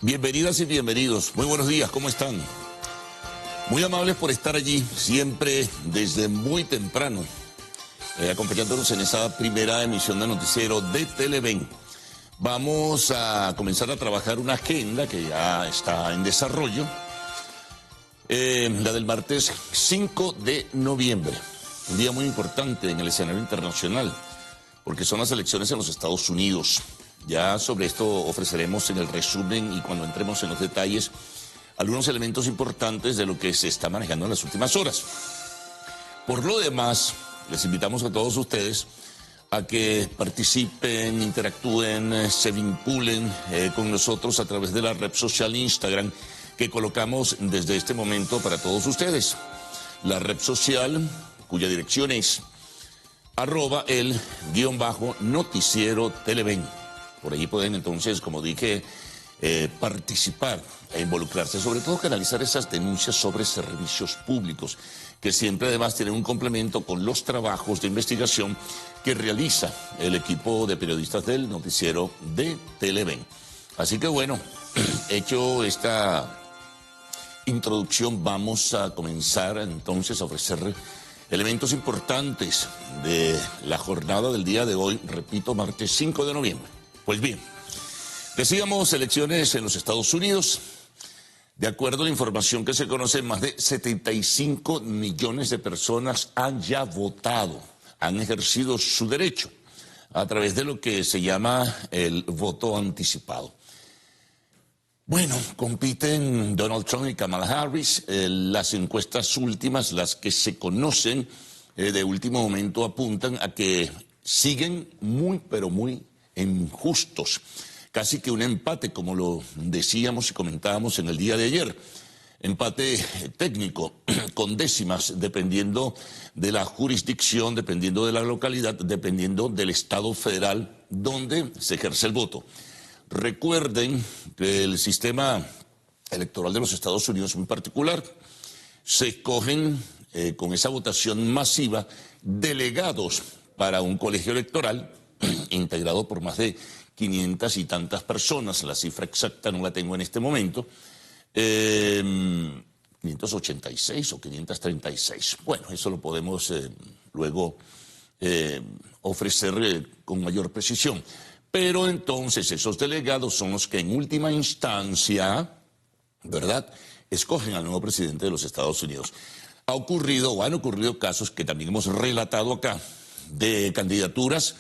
Bienvenidas y bienvenidos. Muy buenos días, ¿cómo están? Muy amables por estar allí, siempre desde muy temprano, acompañándonos en esa primera emisión de noticiero de Televen. Vamos a comenzar a trabajar una agenda que ya está en desarrollo, la del martes 5 de noviembre, un día muy importante en el escenario internacional, porque son las elecciones en los Estados Unidos. Ya sobre esto ofreceremos en el resumen y cuando entremos en los detalles algunos elementos importantes de lo que se está manejando en las últimas horas. Por lo demás, les invitamos a todos ustedes a que participen, interactúen, se vinculen con nosotros a través de la red social Instagram que colocamos desde este momento para todos ustedes. La red social cuya dirección es @el_noticiero Televen. Por allí pueden entonces, como dije, participar e involucrarse, sobre todo canalizar esas denuncias sobre servicios públicos, que siempre además tienen un complemento con los trabajos de investigación que realiza el equipo de periodistas del noticiero de Televen. Así que bueno, hecho esta introducción, vamos a comenzar entonces a ofrecer elementos importantes de la jornada del día de hoy, repito, martes 5 de noviembre. Pues bien, decíamos elecciones en los Estados Unidos. De acuerdo a la información que se conoce, más de 75 millones de personas han ya votado, han ejercido su derecho a través de lo que se llama el voto anticipado. Bueno, compiten Donald Trump y Kamala Harris. Las encuestas últimas, las que se conocen de último momento, apuntan a que siguen muy, pero muy injustos. Casi que un empate, como lo decíamos y comentábamos en el día de ayer. Empate técnico, con décimas, dependiendo de la jurisdicción, dependiendo de la localidad, dependiendo del estado federal donde se ejerce el voto. Recuerden que el sistema electoral de los Estados Unidos es muy particular. Se escogen con esa votación masiva delegados para un colegio electoral integrado por más de 500 y tantas personas. La cifra exacta no la tengo en este momento. 586 o 536. Bueno, eso lo podemos luego ofrecer con mayor precisión. Pero entonces esos delegados son los que en última instancia, ¿verdad?, escogen al nuevo presidente de los Estados Unidos. Ha ocurrido o han ocurrido casos que también hemos relatado acá de candidaturas,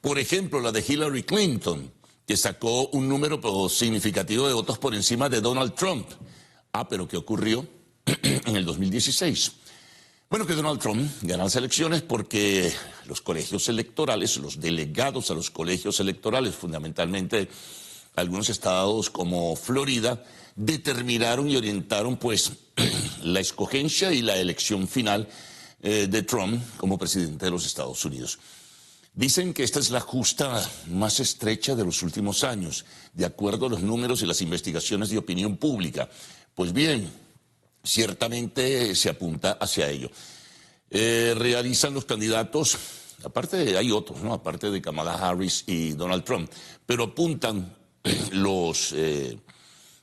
por ejemplo, la de Hillary Clinton, que sacó un número significativo de votos por encima de Donald Trump. Pero ¿qué ocurrió en el 2016? Bueno, que Donald Trump ganó las elecciones porque los colegios electorales, los delegados a los colegios electorales, fundamentalmente algunos estados como Florida, determinaron y orientaron pues la escogencia y la elección final de Trump como presidente de los Estados Unidos. Dicen que esta es la justa más estrecha de los últimos años, de acuerdo a los números y las investigaciones de opinión pública. Pues bien, ciertamente se apunta hacia ello. Realizan los candidatos, hay otros, ¿no?, aparte de Kamala Harris y Donald Trump, pero apuntan los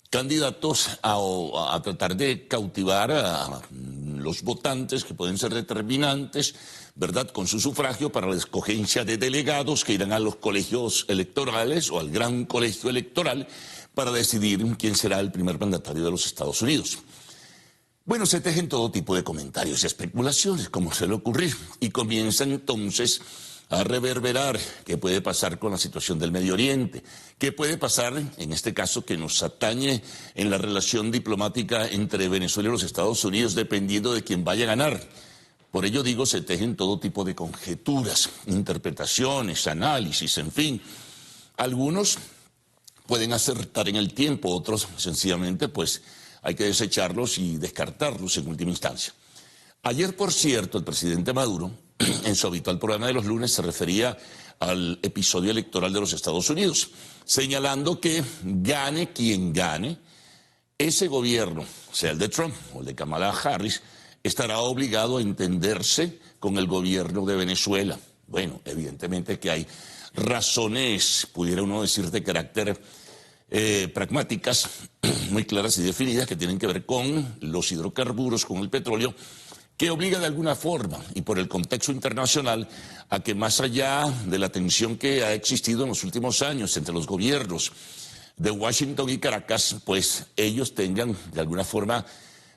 candidatos a tratar de cautivar a los votantes que pueden ser determinantes, ¿verdad?, con su sufragio para la escogencia de delegados que irán a los colegios electorales o al gran colegio electoral para decidir quién será el primer mandatario de los Estados Unidos. Bueno, se tejen todo tipo de comentarios y especulaciones, como suele ocurrir, y comienza entonces a reverberar qué puede pasar con la situación del Medio Oriente, qué puede pasar, en este caso que nos atañe en la relación diplomática entre Venezuela y los Estados Unidos, dependiendo de quién vaya a ganar. Por ello digo, se tejen todo tipo de conjeturas, interpretaciones, análisis, en fin. Algunos pueden acertar en el tiempo, otros sencillamente pues hay que desecharlos y descartarlos en última instancia. Ayer, por cierto, el presidente Maduro, en su habitual programa de los lunes, se refería al episodio electoral de los Estados Unidos, señalando que gane quien gane, ese gobierno, sea el de Trump o el de Kamala Harris, estará obligado a entenderse con el gobierno de Venezuela. Bueno, evidentemente que hay razones, pudiera uno decir, de carácter pragmáticas, muy claras y definidas, que tienen que ver con los hidrocarburos, con el petróleo, que obliga de alguna forma, y por el contexto internacional, a que más allá de la tensión que ha existido en los últimos años entre los gobiernos de Washington y Caracas, pues ellos tengan de alguna forma,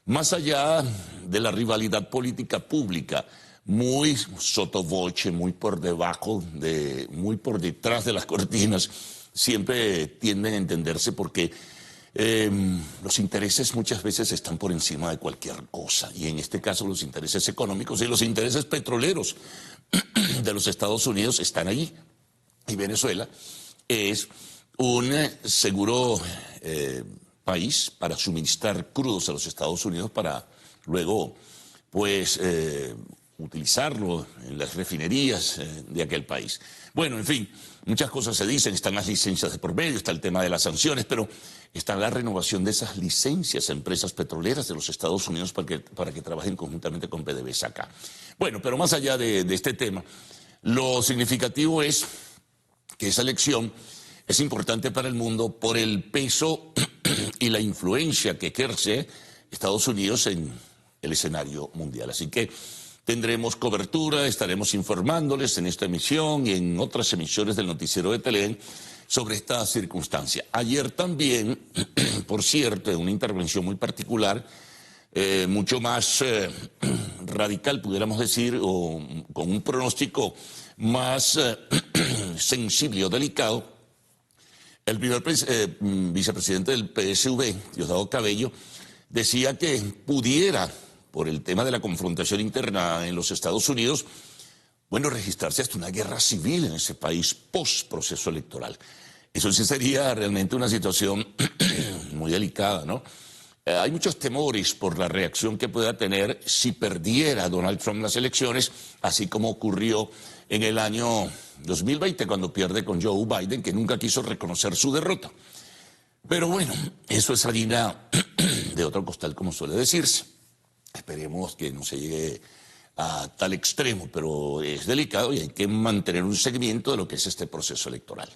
más allá de la rivalidad política pública, muy sotovoce, muy por debajo, muy por detrás de las cortinas, siempre tienden a entenderse porque los intereses muchas veces están por encima de cualquier cosa, y en este caso los intereses económicos y los intereses petroleros de los Estados Unidos están allí. Y Venezuela es un seguro país para suministrar crudos a los Estados Unidos para luego, pues, utilizarlo en las refinerías de aquel país. Bueno, en fin, muchas cosas se dicen, están las licencias de por medio, está el tema de las sanciones, pero está la renovación de esas licencias a empresas petroleras de los Estados Unidos para que trabajen conjuntamente con PDVSA acá. Bueno, pero más allá de este tema, lo significativo es que esa elección es importante para el mundo por el peso y la influencia que ejerce Estados Unidos en el escenario mundial. Así que tendremos cobertura, estaremos informándoles en esta emisión y en otras emisiones del noticiero de Teleen sobre esta circunstancia. Ayer también, por cierto, en una intervención muy particular, mucho más radical, pudiéramos decir, o con un pronóstico más sensible o delicado, el primer vicepresidente del PSV, Diosdado Cabello, decía que pudiera, por el tema de la confrontación interna en los Estados Unidos, bueno, registrarse hasta una guerra civil en ese país post-proceso electoral. Eso sí sería realmente una situación muy delicada, ¿no? Hay muchos temores por la reacción que pueda tener si perdiera Donald Trump las elecciones, así como ocurrió en el año 2020 cuando pierde con Joe Biden, que nunca quiso reconocer su derrota. Pero bueno, eso es harina de otro costal, como suele decirse. Esperemos que no se llegue a tal extremo, pero es delicado y hay que mantener un seguimiento de lo que es este proceso electoral.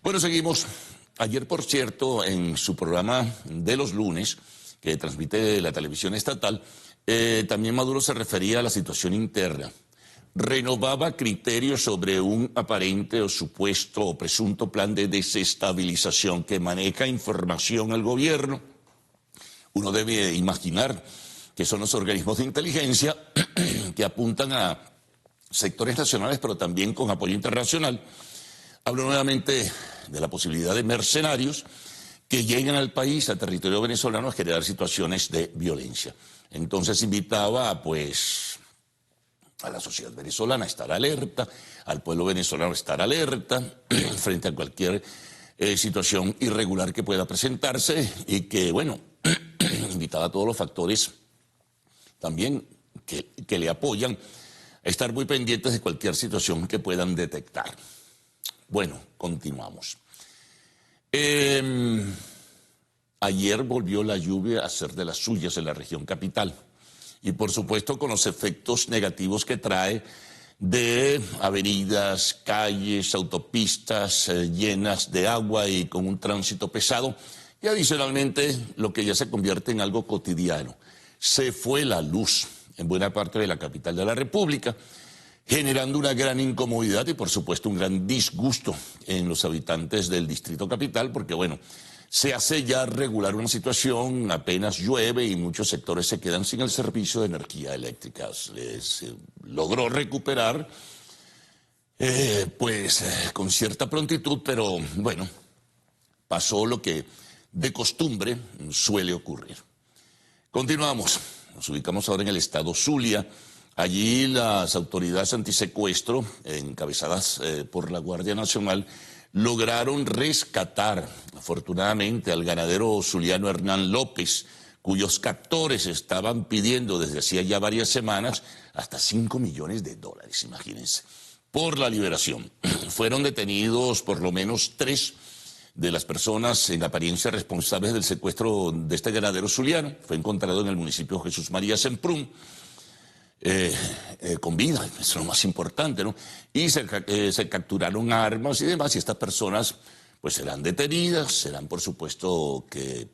Bueno, seguimos. Ayer, por cierto, en su programa de los lunes, que transmite la televisión estatal, también Maduro se refería a la situación interna. Renovaba criterios sobre un aparente o supuesto o presunto plan de desestabilización que maneja información al gobierno. Uno debe imaginar que son los organismos de inteligencia que apuntan a sectores nacionales, pero también con apoyo internacional. Hablo nuevamente de la posibilidad de mercenarios que lleguen al país, al territorio venezolano, a generar situaciones de violencia. Entonces invitaba, pues, a la sociedad venezolana a estar alerta, al pueblo venezolano a estar alerta frente a cualquier situación irregular que pueda presentarse y que, bueno, invitaba a todos los factores también que le apoyan a estar muy pendientes de cualquier situación que puedan detectar. Bueno, continuamos. Ayer volvió la lluvia a ser de las suyas en la región capital y por supuesto con los efectos negativos que trae de avenidas, calles, autopistas llenas de agua y con un tránsito pesado y adicionalmente lo que ya se convierte en algo cotidiano. Se fue la luz en buena parte de la capital de la República, generando una gran incomodidad y por supuesto un gran disgusto en los habitantes del Distrito Capital, porque bueno, se hace ya regular una situación, apenas llueve y muchos sectores se quedan sin el servicio de energía eléctrica. Se logró recuperar con cierta prontitud, pero bueno, pasó lo que de costumbre suele ocurrir. Continuamos, nos ubicamos ahora en el estado Zulia. Allí las autoridades antisecuestro, encabezadas por la Guardia Nacional, lograron rescatar, afortunadamente, al ganadero zuliano Hernán López, cuyos captores estaban pidiendo desde hacía ya varias semanas hasta $5 millones, imagínense, por la liberación. Fueron detenidos por lo menos 3 de las personas en apariencia responsables del secuestro de este ganadero zuliano. Fue encontrado en el municipio Jesús María Semprún, con vida, eso es lo más importante, ¿no? Y se capturaron armas y demás, y estas personas pues serán detenidas, serán por supuesto que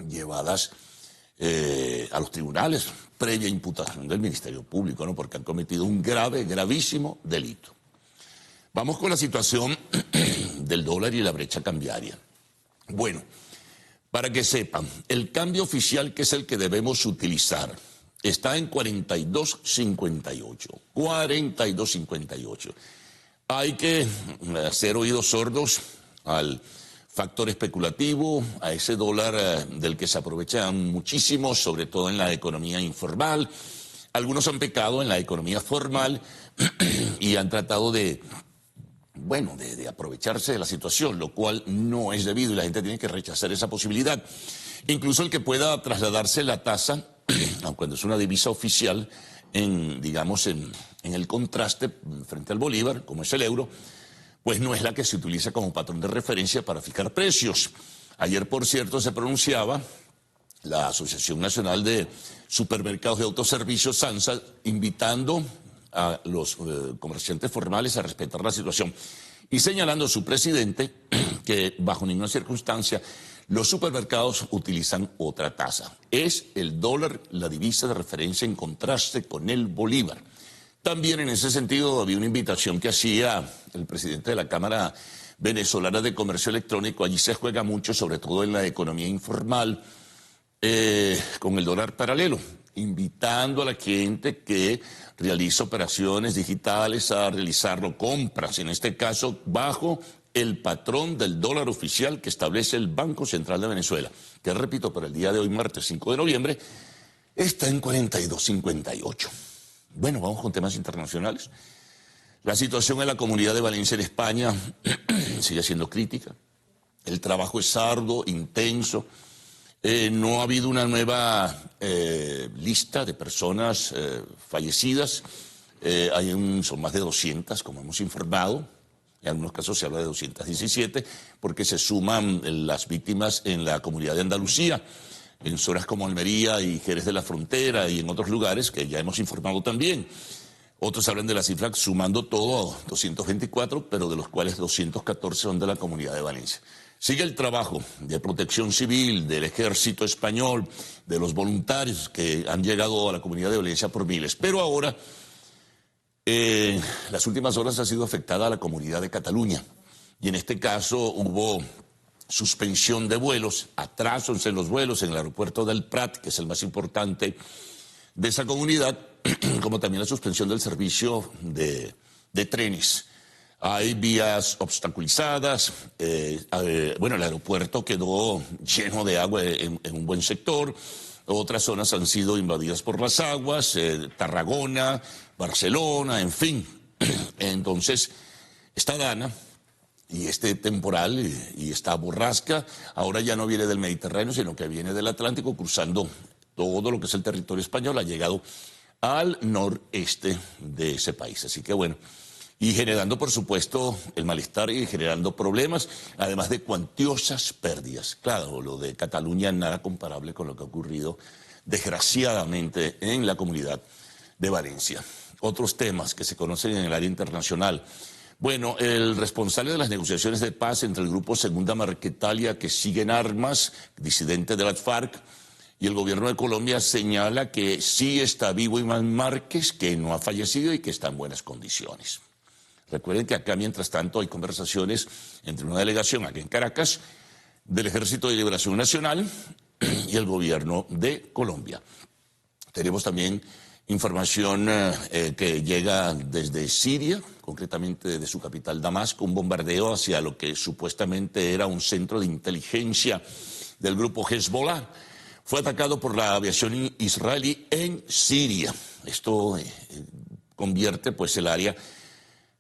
llevadas a los tribunales, previa imputación del Ministerio Público, ¿no? Porque han cometido un gravísimo delito. Vamos con la situación del dólar y la brecha cambiaria. Bueno, para que sepan, el cambio oficial, que es el que debemos utilizar, está en 42.58. 42.58. Hay que hacer oídos sordos al factor especulativo, a ese dólar del que se aprovechan muchísimos, sobre todo en la economía informal. Algunos han pecado en la economía formal y han tratado de aprovecharse de la situación, lo cual no es debido y la gente tiene que rechazar esa posibilidad. Incluso el que pueda trasladarse la tasa, aun cuando es una divisa oficial, en el contraste frente al bolívar, como es el euro, pues no es la que se utiliza como patrón de referencia para fijar precios. Ayer, por cierto, se pronunciaba la Asociación Nacional de Supermercados de Autoservicios, SANSA, invitando a los comerciantes formales a respetar la situación y señalando a su presidente que bajo ninguna circunstancia los supermercados utilizan otra tasa. Es el dólar la divisa de referencia en contraste con el bolívar. También en ese sentido había una invitación que hacía el presidente de la Cámara Venezolana de Comercio Electrónico. Allí se juega mucho, sobre todo en la economía informal, con el dólar paralelo, invitando a la gente que realiza operaciones digitales a realizarlo, compras, en este caso, bajo el patrón del dólar oficial que establece el Banco Central de Venezuela, que repito, para el día de hoy, martes 5 de noviembre, está en 42.58. Bueno, vamos con temas internacionales. La situación en la Comunidad de Valencia en España sigue siendo crítica. El trabajo es arduo, intenso. No ha habido una nueva lista de personas fallecidas. Son más de 200, como hemos informado. En algunos casos se habla de 217, porque se suman las víctimas en la Comunidad de Andalucía, en zonas como Almería y Jerez de la Frontera y en otros lugares que ya hemos informado también. Otros hablan de la cifra sumando todo, 224, pero de los cuales 214 son de la Comunidad de Valencia. Sigue el trabajo de protección civil, del ejército español, de los voluntarios que han llegado a la Comunidad de Valencia por miles. Pero ahora, las últimas horas ha sido afectada a la Comunidad de Cataluña. Y en este caso hubo suspensión de vuelos, atrasos en los vuelos en el aeropuerto del Prat, que es el más importante de esa comunidad, como también la suspensión del servicio de trenes. Hay vías obstaculizadas, el aeropuerto quedó lleno de agua en un buen sector, otras zonas han sido invadidas por las aguas, Tarragona, Barcelona, en fin. Entonces, esta dana y este temporal y esta borrasca ahora ya no viene del Mediterráneo, sino que viene del Atlántico, cruzando todo lo que es el territorio español, ha llegado al noreste de ese país. Así que bueno, y generando por supuesto el malestar y generando problemas, además de cuantiosas pérdidas. Claro, lo de Cataluña nada comparable con lo que ha ocurrido desgraciadamente en la Comunidad de Valencia. Otros temas que se conocen en el área internacional. Bueno, el responsable de las negociaciones de paz entre el grupo Segunda Marquetalia, que sigue en armas, disidente de las FARC, y el gobierno de Colombia señala que sí está vivo Iván Márquez, que no ha fallecido y que está en buenas condiciones. Recuerden que acá, mientras tanto, hay conversaciones entre una delegación aquí en Caracas del Ejército de Liberación Nacional y el gobierno de Colombia. Tenemos también información que llega desde Siria, concretamente desde su capital Damasco, un bombardeo hacia lo que supuestamente era un centro de inteligencia del grupo Hezbollah. Fue atacado por la aviación israelí en Siria. Esto convierte pues el área,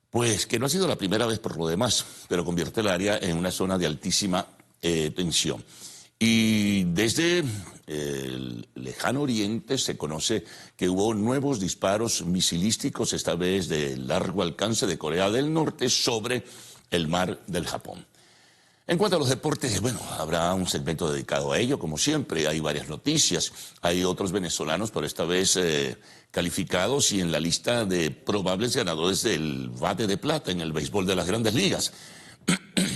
pues que no ha sido la primera vez por lo demás, pero convierte el área en una zona de altísima tensión. Y desde el lejano oriente se conoce que hubo nuevos disparos misilísticos, esta vez de largo alcance de Corea del Norte, sobre el mar del Japón. En cuanto a los deportes, bueno, habrá un segmento dedicado a ello, como siempre. Hay varias noticias, hay otros venezolanos, pero esta vez calificados y en la lista de probables ganadores del bate de plata en el béisbol de las Grandes Ligas.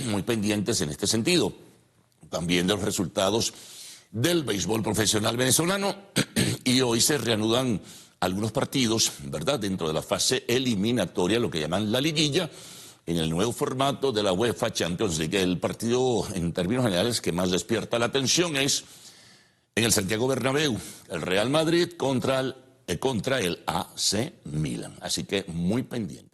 muy pendientes en este sentido. También de los resultados del béisbol profesional venezolano. Y hoy se reanudan algunos partidos, ¿verdad?, dentro de la fase eliminatoria, lo que llaman la liguilla, en el nuevo formato de la UEFA Champions League. El partido, en términos generales, que más despierta la atención es en el Santiago Bernabéu, el Real Madrid contra el AC Milan. Así que muy pendiente.